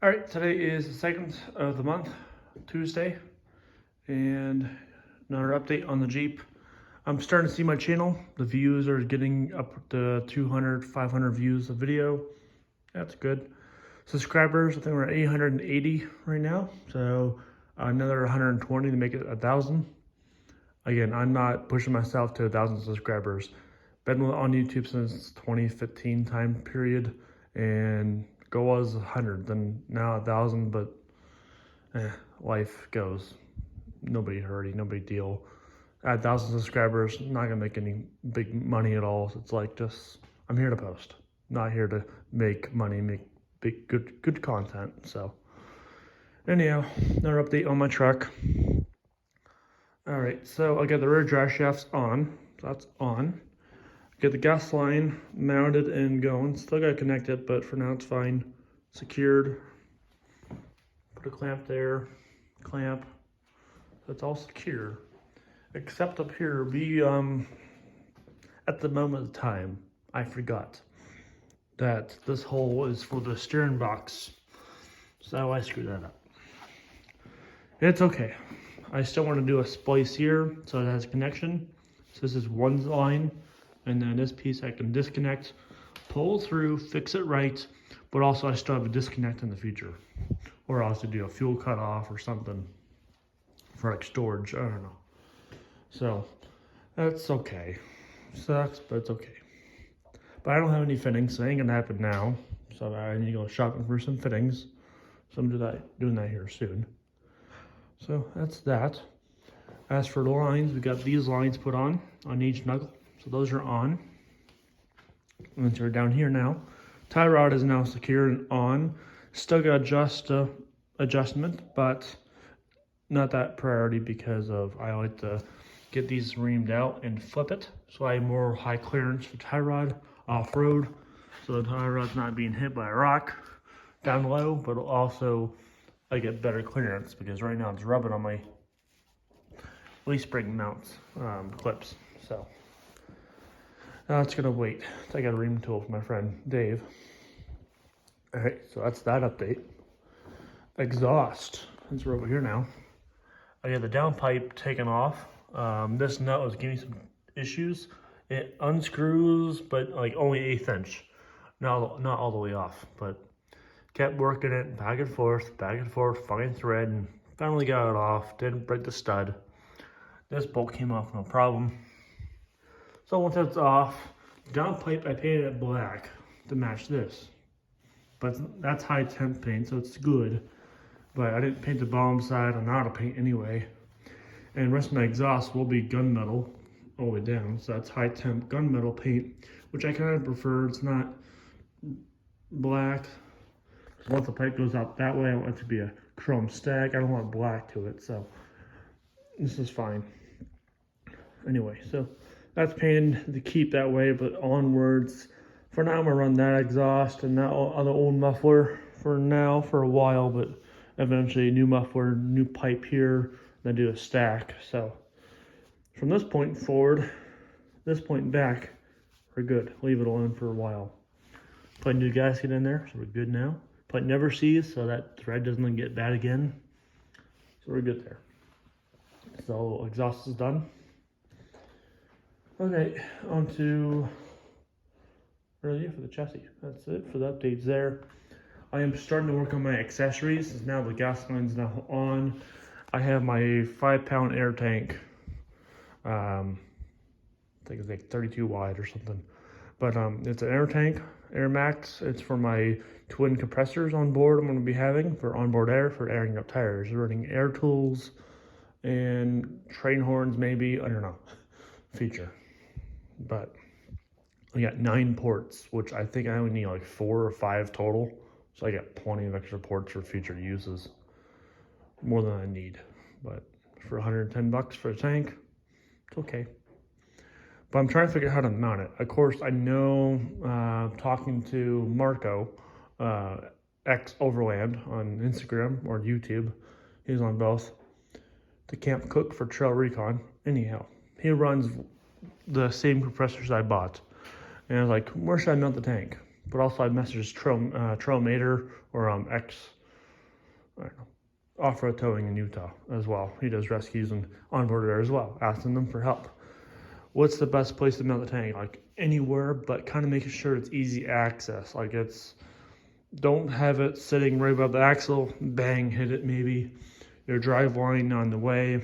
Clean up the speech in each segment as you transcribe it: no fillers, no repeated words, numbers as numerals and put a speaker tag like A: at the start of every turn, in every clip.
A: All right, today is the 2nd of the month, Tuesday, and another update on the Jeep. I'm starting to see my channel. The views are getting up to 200, 500 views a video. That's good. Subscribers, I think we're at 880 right now. So another 120 to make it 1,000. Again, I'm not pushing myself to 1,000 subscribers. Been on YouTube since 2015 time period, and goal was 100, then now 1,000. But life goes. Nobody hurting, no big deal. At 1,000 subscribers, not gonna make any big money at all. It's like just I'm here to post, not here to make money, make big good content. So anyhow, another update on my truck. All right, so I got the rear drive shafts on. So that's on. Get the gas line mounted and going. Still got to connect it, but for now it's fine. Secured. Put a clamp there. Clamp. So it's all secure. Except up here, at the moment of time, I forgot that this hole is for the steering box. So I screwed that up. It's okay. I still want to do a splice here so it has connection. So this is one line, and then this piece I can disconnect, pull through, fix it right, but also I still have a disconnect in the future. Or I'll have to do a fuel cutoff or something for like storage, I don't know. So that's okay. Sucks, but it's okay. But I don't have any fittings, so it ain't gonna happen now. So I need to go shopping for some fittings. So I'm doing that here soon. So that's that. As for the lines, we got these lines put on each knuckle. So those are on. And they're down here now. Tie rod is now secure and on. Still got adjustment, but not that priority because of I like to get these reamed out and flip it. So I have more high clearance for tie rod off-road. So the tie rod's not being hit by a rock down low, but also I get better clearance because right now it's rubbing on my leaf spring mounts clips. So it's gonna wait. I got a ream tool from my friend Dave. All right, so that's that update. Exhaust, it's over here now. I got the downpipe taken off. This nut was giving me some issues. It unscrews, but like only 1/8 inch, not all the way off, but kept working it back and forth, fine thread, and finally got it off. Didn't break the stud. This bolt came off no problem. So once it's off, downpipe I painted it black to match this. But that's high temp paint, so it's good. But I didn't paint the bottom side. I'm out of paint anyway. And the rest of my exhaust will be gunmetal all the way down. So that's high temp gunmetal paint, which I kind of prefer. It's not black. Once the pipe goes out that way, I want it to be a chrome stack. I don't want black to it, so this is fine. Anyway, so that's painted to keep that way, but onwards, for now I'm gonna run that exhaust and that other old muffler for now, for a while, but eventually new muffler, new pipe here, then do a stack. So from this point forward, this point back, we're good. Leave it alone for a while. Put a new gasket in there, so we're good now. Put never sees, so that thread doesn't get bad again. So we're good there. So exhaust is done. Okay, on to earlier for the chassis. That's it for the updates there. I am starting to work on my accessories. Now the gas line's now on. I have my 5-pound air tank. I think it's like 32 wide or something. But it's an air tank, Air Max. It's for my twin compressors on board I'm going to be having for onboard air, for airing up tires, running air tools, and train horns maybe, I don't know, feature. But I got 9 ports, which I think I only need like 4 or 5 total. So I got plenty of extra ports for future uses. More than I need. But for 110 bucks for a tank, it's okay. But I'm trying to figure out how to mount it. Of course, I know talking to Marco, X Overland on Instagram or YouTube, he's on both, the Camp Cook for Trail Recon. Anyhow, he runs the same compressors I bought. And I was like, where should I mount the tank? But also I messaged Trail Mater or X I don't know, off-road towing in Utah as well. He does rescues and onboard there as well, asking them for help. What's the best place to mount the tank? Like anywhere, but kind of making sure it's easy access. Like don't have it sitting right above the axle, bang, hit it maybe. Your drive line on the way.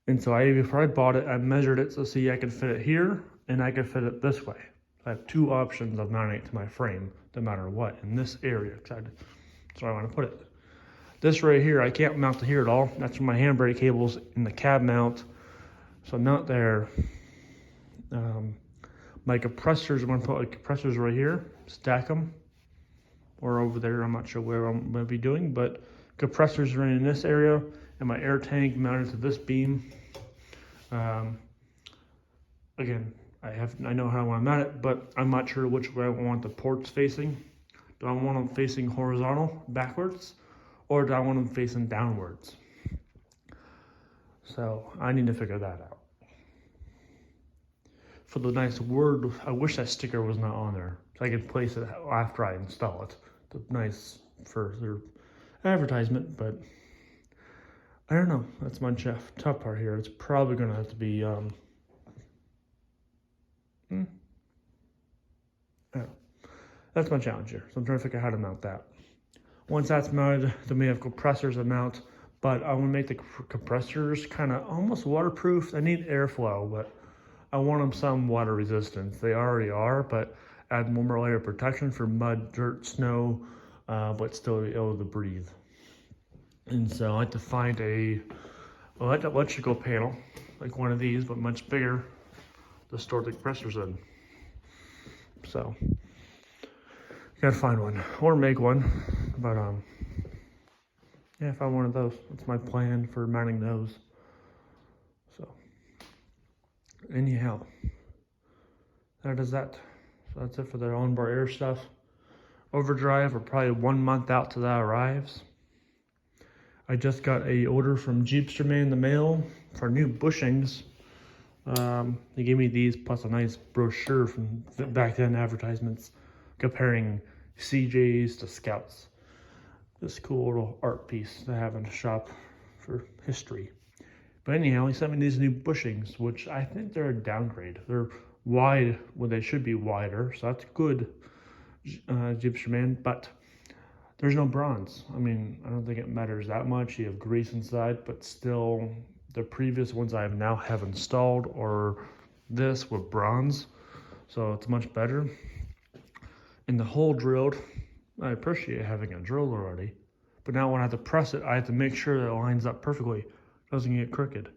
A: And so before I bought it, I measured it to see I could fit it here and I could fit it this way. I have two options of mounting it to my frame, no matter what, in this area. That's where I want to put it. This right here, I can't mount to here at all. That's where my handbrake cable's in the cab mount. So not there. My compressors, I'm gonna put like compressors right here, stack them, or over there. I'm not sure where I'm gonna be doing, but compressors are in this area, and my air tank mounted to this beam. Again, I know how I want to mount it, but I'm not sure which way I want the ports facing. Do I want them facing horizontal, backwards, or do I want them facing downwards? So I need to figure that out. For the nice word, I wish that sticker was not on there, so I could place it after I install it. The nice for their advertisement, but I don't know. That's my tough part here. It's probably gonna have to be that's my challenge here. So I'm trying to figure out how to mount that. Once that's mounted, then we have compressors that mount, but I want to make the compressors kind of almost waterproof. They need airflow, but I want them some water resistance. They already are, but add one more layer of protection for mud, dirt, snow, but still be able to breathe. And so I like to find a electrical panel, like one of these, but much bigger, to store the compressors in. So gotta find one or make one, but yeah, find one of those. That's my plan for mounting those. So anyhow, that is that. So that's it for the onboard air stuff. Overdrive, we're probably 1 month out till that arrives. I just got a order from Jeepsterman in the mail for new bushings. They gave me these plus a nice brochure from back then advertisements comparing CJs to Scouts. This cool little art piece to have in the shop for history. But anyhow, he sent me these new bushings, which I think they're a downgrade. They're wide when they should be wider, so that's good, Jeepsterman, but there's no bronze. I mean, I don't think it matters that much. You have grease inside, but still, the previous ones I now have installed or this with bronze, so it's much better. And the hole drilled, I appreciate having a drill already, but now when I have to press it, I have to make sure that it lines up perfectly, doesn't get crooked.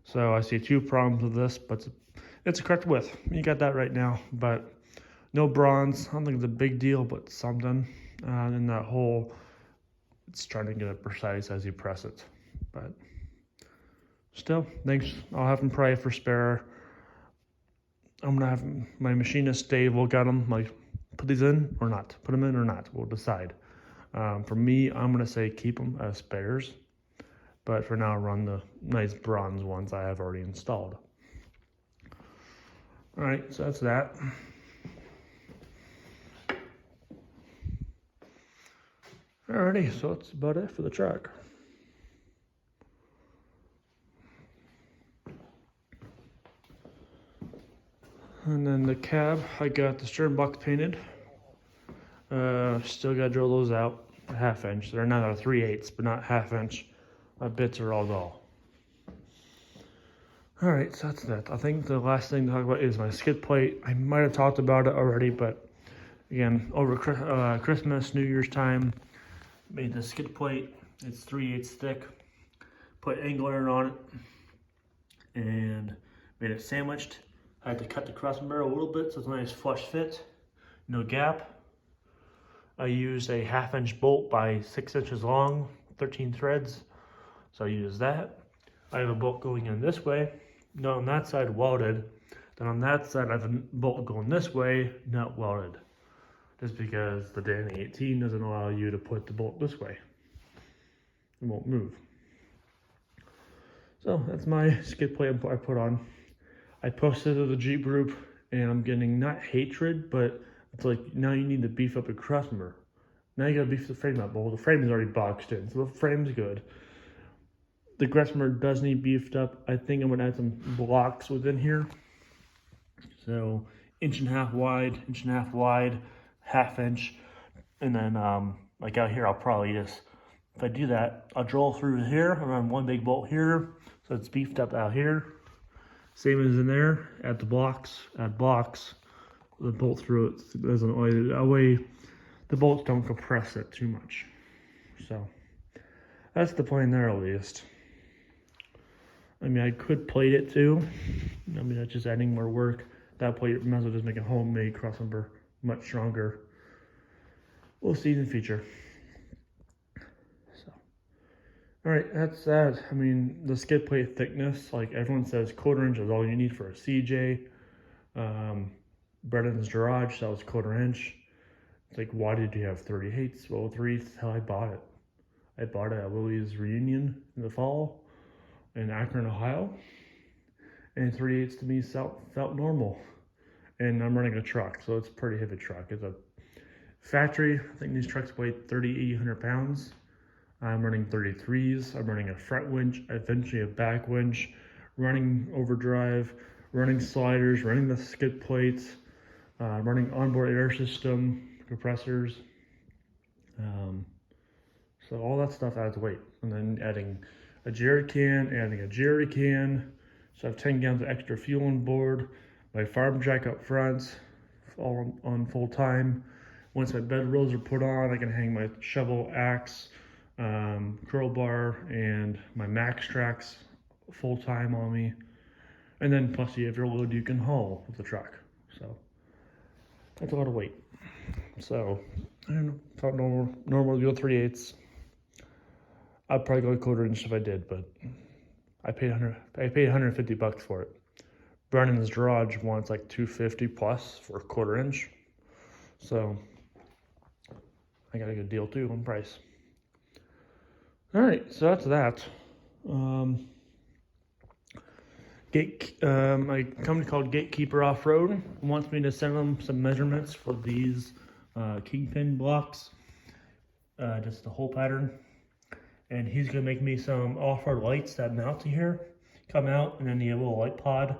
A: So I see two problems with this, but it's a correct width. You got that right now, but no bronze. I don't think it's a big deal, but something. And that hole, it's trying to get it precise as you press it, but still, thanks. I'll have them pray for spare. I'm gonna have my machinist Dave look at them, like, put these in or not, put them in or not. We'll decide. For me, I'm gonna say keep them as spares, but for now, run the nice bronze ones I have already installed. All right, so that's that. Alrighty, so that's about it for the truck. And then the cab, I got the stern box painted. Still gotta drill those out, a 1/2 inch. They're not a 3/8, but not 1/2 inch. My bits are all dull. All right, so that's that. I think the last thing to talk about is my skid plate. I might have talked about it already, but again, over Christmas, New Year's time, made the skid plate. It's 3/8 thick. Put angle iron on it and made it sandwiched. I had to cut the crossbar barrel a little bit so it's a nice flush fit, no gap. I used a 1/2 inch bolt by 6 inches long, 13 threads. So I used that. I have a bolt going in this way, not on that side welded. Then on that side, I have a bolt going this way, not welded. Just because the Danny 18 doesn't allow you to put the bolt this way. It won't move. So that's my skid plate I put on. I posted to the Jeep group and I'm getting not hatred, but it's like, now you need to beef up your crossbar. Now you gotta beef the frame up. Well, the frame is already boxed in, so the frame's good. The Gressmer does need beefed up. I think I'm gonna add some blocks within here. So 1.5 inch wide, 1/2 inch. And then like out here, I'll probably just, if I do that, I'll drill through here, around one big bolt here. So it's beefed up out here. Same as in there, add the blocks, the bolt through it. That way the bolts don't compress it too much. So that's the plan there at least. I mean, I could plate it too. I mean, that's just adding more work. That plate, might as well just make a homemade crossmember much stronger. We'll see in the future. So, all right, that's that. I mean, the skid plate thickness, like everyone says, 1/4 inch is all you need for a CJ. Brennan's Garage sells 1/4 inch. It's like, why did you have 38s? Well, 3/8 is how I bought it. I bought it at Willie's reunion in the fall in Akron, Ohio, and 3/8 to me felt normal. And I'm running a truck, so it's a pretty heavy truck. It's a factory. I think these trucks weigh 3,800 pounds. I'm running 33s. I'm running a front winch, eventually a back winch, running overdrive, running sliders, running the skid plates, running onboard air system, compressors. So all that stuff adds weight. And then adding a jerry can. So I have 10 gallons of extra fuel on board. My farm jack up front, all on full time. Once my bed rails are put on, I can hang my shovel, axe, curl bar, and my max tracks full time on me. And then plus you have your load you can haul with the truck. So that's a lot of weight. So I don't know, felt normal to go 3/8. I'd probably go 1/4 inch if I did, but I paid $150 for it. Brennan's Garage wants like $250 plus for 1/4 inch. So I got a good deal too on price. All right, so that's that. My company called Gatekeeper Off-Road wants me to send them some measurements for these Kingpin blocks, just the whole pattern. And he's gonna make me some off-road lights that mount to here, come out, and then the little light pod,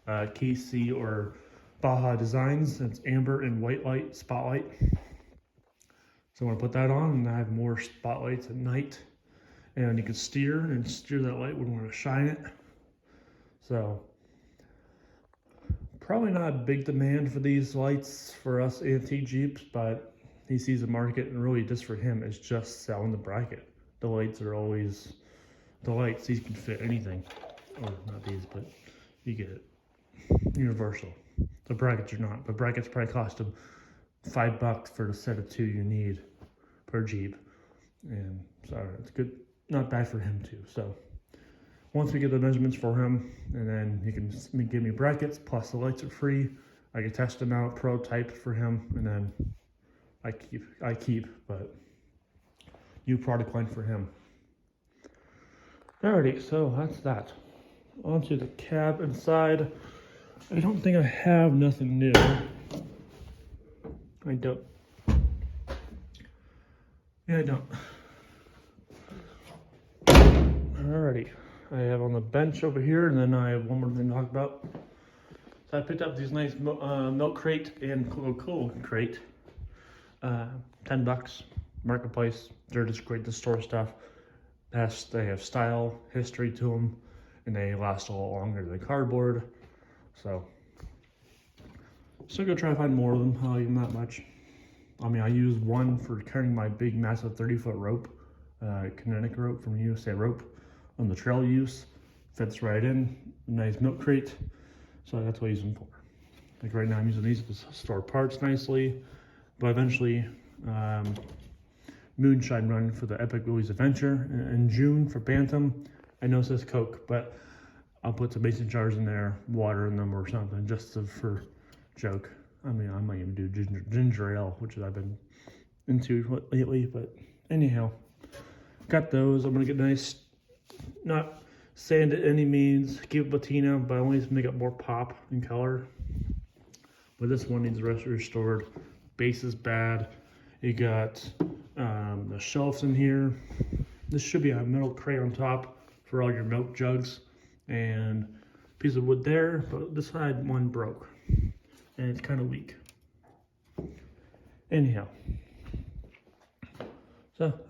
A: KC or Baja Designs. It's amber and white light spotlight. So I'm gonna put that on, and I have more spotlights at night, and you can steer that light when we want to shine it. So probably not a big demand for these lights for us antique Jeeps, but he sees the market, and really just for him, it's just selling the bracket. The lights are always the lights. These can fit anything. Oh, not these, but you get it. Universal. The brackets are not. The brackets probably cost them $5 for the set of 2 you need per Jeep. And so it's good, not bad for him too. So once we get the measurements for him, and then he can give me brackets, plus the lights are free. I can test them out, prototype for him, and then I keep, but new product line for him. Alrighty, so that's that. Onto the cab inside. I don't think I have nothing new. I don't. Yeah, I don't. Alrighty. I have on the bench over here, and then I have one more thing to talk about. So I picked up these nice milk crate and Coca-Cola crate. $10. Marketplace. They're just great to store stuff. They have style, history to them, and they last a lot longer than cardboard. So, still gonna try to find more of them. I like them that much. I mean, I use one for carrying my big, massive 30-foot rope, kinetic rope from USA Rope on the trail use. Fits right in. Nice milk crate. So that's what I use them for. Like right now, I'm using these to store parts nicely. But eventually, moonshine run for the Epic Willys Adventure in June for Bantam. I know it says Coke, but I'll put some mason jars in there, water in them or something, just for joke. I mean, I might even do ginger ale, which I've been into lately, but anyhow, got those. I'm gonna get nice, not sand at any means, keep it patina, but I want to make it more pop in color. But this one needs restored. Base is bad. You got the shelves in here. This should be a metal crate on top for all your milk jugs, and a piece of wood there, but this side one broke and it's kind of weak. Anyhow, so